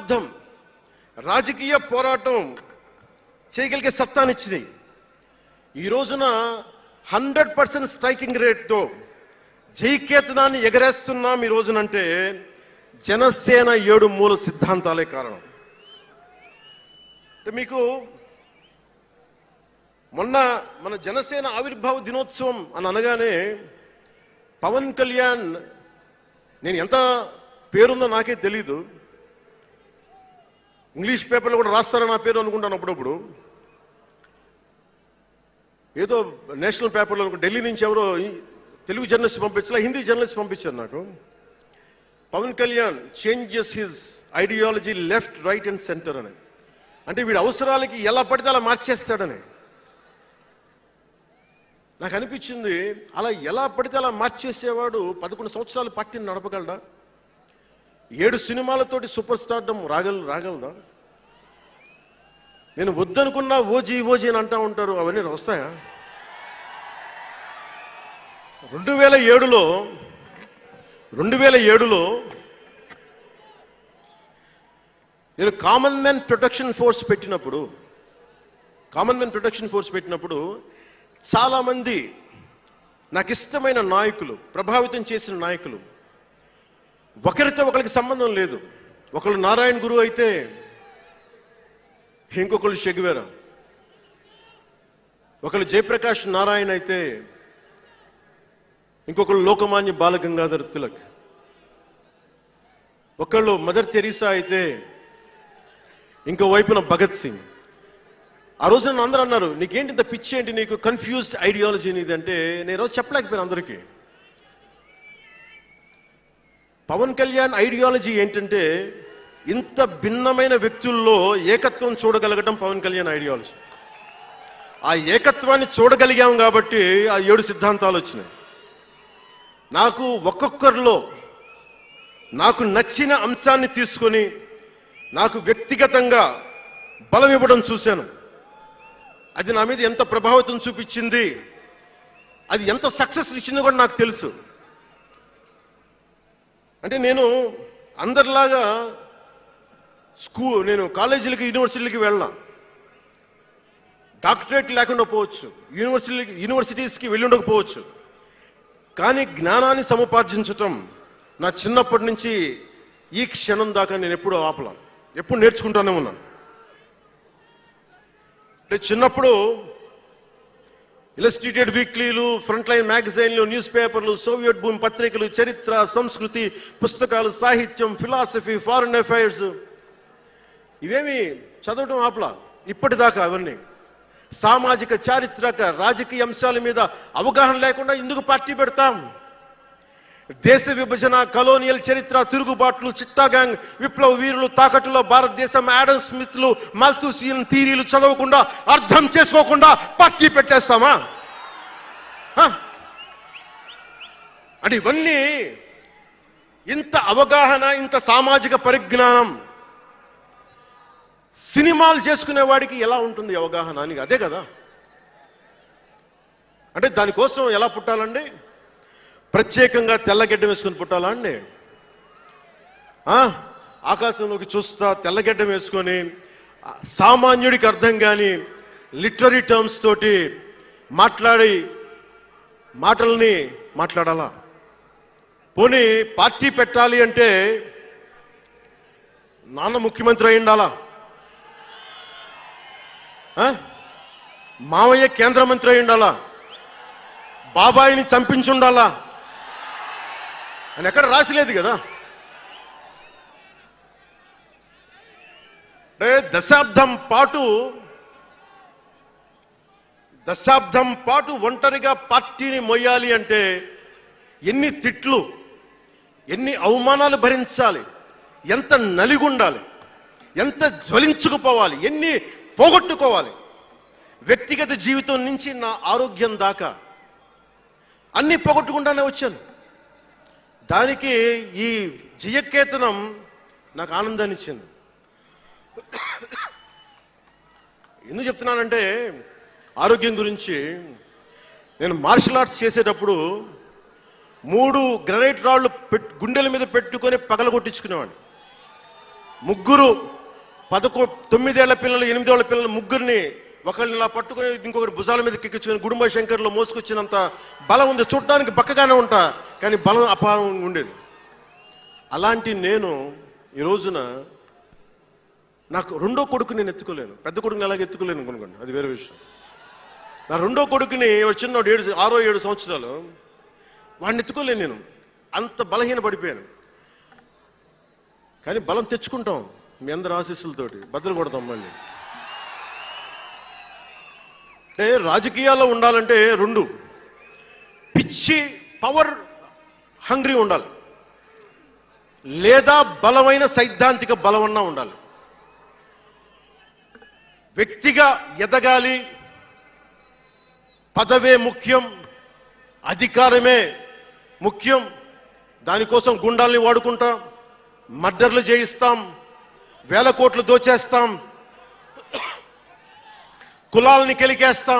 దశాబ్దం రాజకీయ పోరాటం చేయగలిగే సత్తానిచ్చినాయి. ఈ రోజున 100% స్ట్రైకింగ్ రేట్తో జైకేతనాన్ని ఎగరేస్తున్నాం ఈ రోజునంటే జనసేన 7 మూల సిద్ధాంతాలే కారణం. మీకు మొన్న మన జనసేన ఆవిర్భావ దినోత్సవం అని అనగానే పవన్ కళ్యాణ్, నేను ఎంత పేరుందో నాకే తెలీదు, ఇంగ్లీష్ పేపర్లో కూడా రాస్తారా నా పేరు అనుకుంటాను అప్పుడప్పుడు. ఏదో నేషనల్ పేపర్లో ఢిల్లీ నుంచి ఎవరో తెలుగు జర్నలిస్ట్ పంపించలే, హిందీ జర్నలిస్ట్ పంపించారు నాకు. Pawan Kalyan changes his ideology left right and centre అని. అంటే వీడి అవసరాలకి ఎలా పడితే అలా మార్చేస్తాడని నాకు అనిపించింది. అలా ఎలా పడితే అలా మార్చేసేవాడు 11 సంవత్సరాలు పార్టీని నడపగలడా? 7 సినిమాలతోటి సూపర్ స్టార్డమ్ రాగలదా? నేను వద్దనుకున్నా ఓజీ అని అంటా ఉంటారు, అవన్నీ వస్తాయా? 2007లో నేను కామన్ మ్యాన్ ప్రొటెక్షన్ ఫోర్స్ పెట్టినప్పుడు చాలా మంది నాకు ఇష్టమైన నాయకులు, ప్రభావితం చేసిన నాయకులు, ఒకరితో ఒకరికి సంబంధం లేదు. ఒకళ్ళు నారాయణ గురు అయితే ఇంకొకళ్ళు షెగువేరా, ఒకళ్ళు జయప్రకాష్ నారాయణ అయితే ఇంకొకళ్ళు లోకమాన్య బాలగంగాధర్ తిలక్, ఒకళ్ళు మదర్ తెరీసా అయితే ఇంకో వైపున భగత్ సింగ్. ఆ రోజు నన్ను అందరూ అన్నారు, నీకేంటి ఇంత పిచ్చి ఏంటి, నీకు కన్ఫ్యూజ్డ్ ఐడియాలజీ నీది అంటే నేను రోజు చెప్పలేకపోయాను అందరికీ. పవన్ కళ్యాణ్ ఐడియాలజీ ఏంటంటే ఇంత భిన్నమైన వ్యక్తుల్లో ఏకత్వం చూడగలగడం పవన్ కళ్యాణ్ ఐడియాలజీ. ఆ ఏకత్వాన్ని చూడగలిగాం కాబట్టి ఆ 7 సిద్ధాంతాలు వచ్చినాయి. నాకు ఒక్కొక్కరిలో నాకు నచ్చిన అంశాన్ని తీసుకొని నాకు వ్యక్తిగతంగా బలం ఇవ్వడం చూశాను. అది నా మీద ఎంత ప్రభావితం చూపించింది, అది ఎంత సక్సెస్ ఇచ్చిందో కూడా నాకు తెలుసు. అంటే నేను అందరిలాగా నేను కాలేజీలకి యూనివర్సిటీలకి వెళ్ళా, డాక్టరేట్ లేకుండా పోవచ్చు, యూనివర్సిటీస్కి వెళ్ళి ఉండకపోవచ్చు, కానీ జ్ఞానాన్ని సముపార్జించటం నా చిన్నప్పటి నుంచి ఈ క్షణం దాకా నేను ఎప్పుడూ ఆపలా, ఎప్పుడు నేర్చుకుంటానే ఉన్నాను. అంటే చిన్నప్పుడు ఇలస్ట్రేటెడ్ వీక్లీలు, ఫ్రంట్ లైన్ మ్యాగజైన్లు, న్యూస్ పేపర్లు, సోవియట్ భూమి పత్రికలు, చరిత్ర, సంస్కృతి పుస్తకాలు, సాహిత్యం, ఫిలాసఫీ, ఫారెన్ అఫైర్స్ ఇవేమి చదవటం ఆపలా ఇప్పటిదాకా. అవన్నీ సామాజిక, చారిత్రక, రాజకీయ అంశాల మీద అవగాహన లేకుండా ఎందుకు పార్టీ పెడతాం? దేశ విభజన, కలోనియల్ చరిత్ర, తిరుగుబాట్లు, చిట్టాగాంగ్, విప్లవ వీరులు, తాకట్టులో భారతదేశం, యాడమ్ స్మిత్లు, మాల్థూసియన్ థీరీలు చదవకుండా, అర్థం చేసుకోకుండా పార్టీ పెట్టేస్తామా? అంటే ఇవన్నీ ఇంత అవగాహన, ఇంత సామాజిక పరిజ్ఞానం సినిమాలు చేసుకునే వాడికి ఎలా ఉంటుంది అవగాహన అని? అదే కదా. అంటే దానికోసం ఎలా పుట్టాలండి? ప్రత్యేకంగా తెల్లగడ్డం వేసుకుని పుట్టాలా అండి? ఆకాశంలోకి చూస్తా తెల్లగడ్డం వేసుకొని సామాన్యుడికి అర్థం కాని లిటరరీ టర్మ్స్ తోటి మాటల్ని మాట్లాడాలా? పోనీ పార్టీ పెట్టాలి అంటే నాన్న ముఖ్యమంత్రి అయి ఉండాలా? మావయ్య కేంద్ర మంత్రి అయి ఉండాలా? బాబాయిని చంపించుండాలా అని ఎక్కడ రాసిలేదు కదా. అంటే దశాబ్దం పాటు ఒంటరిగా పార్టీని మొయ్యాలి అంటే ఎన్ని తిట్లు, ఎన్ని అవమానాలు భరించాలి, ఎంత నలిగుండాలి, ఎంత జ్వలించుకుపోవాలి, ఎన్ని పోగొట్టుకోవాలి. వ్యక్తిగత జీవితం నుంచి నా ఆరోగ్యం దాకా అన్ని పోగొట్టుకుంటానే వచ్చాను. దానికి ఈ జయకేతనం నాకు ఆనందాన్ని ఇచ్చింది. ఎందుకు చెప్తున్నానంటే ఆరోగ్యం గురించి. నేను మార్షల్ ఆర్ట్స్ చేసేటప్పుడు 3 గ్రనైట్ రాళ్లు గుండెల మీద పెట్టుకొని పగలగొట్టించుకునేవాడిని. ముగ్గురు 9 ఏళ్ల పిల్లలు 8 ఏళ్ల పిల్లలు ముగ్గురిని ఒకళ్ళని ఇలా పట్టుకుని ఇంకొకటి భుజాల మీద ఎక్కించుకుని గుడుంబ శంకర్లో మోసుకొచ్చినంత బలం ఉంది. చూడడానికి బక్కగానే ఉంటా, కానీ బలం అపారం ఉండేది. అలాంటి నేను ఈ రోజున నాకు రెండో కొడుకు నేను ఎత్తుకోలేను. పెద్ద కొడుకుని ఎలాగ ఎత్తుకోలేను అనుకోండి, అది వేరే విషయం. నా రెండో కొడుకుని చిన్నోడు 6 7 సంవత్సరాలు, వాడిని ఎత్తుకోలేను నేను. అంత బలహీన పడిపోయాను. కానీ బలం తెచ్చుకుంటాం మీ అందరి ఆశీస్సులతోటి, బద్దలు కొడతాం మళ్ళీ. అంటే రాజకీయాల్లో ఉండాలంటే 2 పిచ్చి పవర్ హంగ్రీ ఉండాలి, లేదా బలమైన సైద్ధాంతిక బలమన్నా ఉండాలి. వ్యక్తిగా ఎదగాలి, పదవే ముఖ్యం, అధికారమే ముఖ్యం. దానికోసం గుండాల్ని వాడుకుంటాం, మర్డర్లు చేయిస్తాం, వేల కోట్లు దోచేస్తాం, కులాలని కెలికేస్తాం.